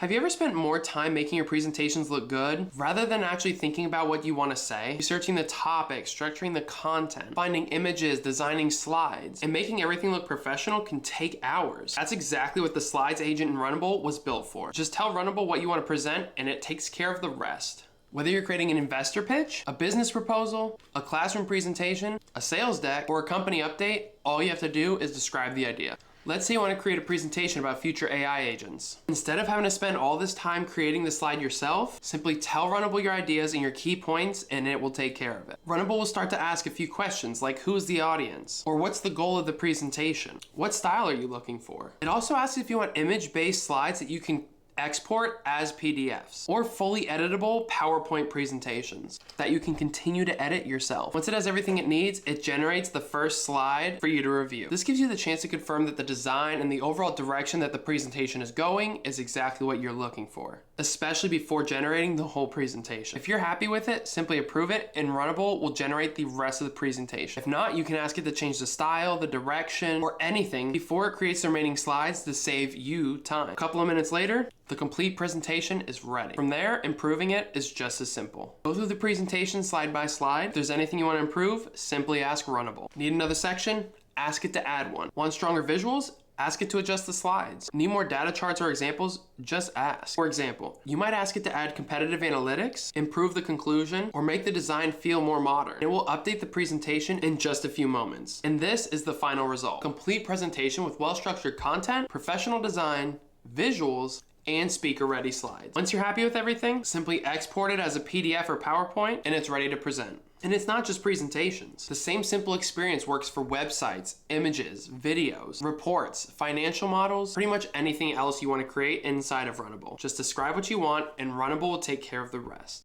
Have you ever spent more time making your presentations look good rather than actually thinking about what you want to say? Researching the topic, structuring the content, finding images, designing slides, and making everything look professional can take hours. That's exactly what the Slides agent in Runable was built for. Just tell Runable what you want to present and it takes care of the rest. Whether you're creating an investor pitch, a business proposal, a classroom presentation, a sales deck, or a company update, all you have to do is describe the idea. Let's say you want to create a presentation about future AI agents. Instead of having to spend all this time creating the slide yourself, simply tell Runable your ideas and your key points and it will take care of it. Runable will start to ask a few questions like who's the audience? Or what's the goal of the presentation? What style are you looking for? It also asks if you want image-based slides that you can export as PDFs or fully editable PowerPoint presentations that you can continue to edit yourself. Once it has everything it needs, it generates the first slide for you to review. This gives you the chance to confirm that the design and the overall direction that the presentation is going is exactly what you're looking for, especially before generating the whole presentation. If you're happy with it, simply approve it and Runable will generate the rest of the presentation. If not, you can ask it to change the style, the direction, or anything before it creates the remaining slides to save you time. A couple of minutes later, the complete presentation is ready. From there, improving it is just as simple. Go through the presentation slide by slide. If there's anything you want to improve, simply ask Runable. Need another section? Ask it to add one. Want stronger visuals? Ask it to adjust the slides. Need more data charts or examples? Just ask. For example, you might ask it to add competitive analytics, improve the conclusion, or make the design feel more modern. It will update the presentation in just a few moments. And this is the final result. Complete presentation with well-structured content, professional design, visuals, and speaker-ready slides. Once you're happy with everything, simply export it as a PDF or PowerPoint, and it's ready to present. And it's not just presentations. The same simple experience works for websites, images, videos, reports, financial models, pretty much anything else you want to create inside of Runable. Just describe what you want, and Runable will take care of the rest.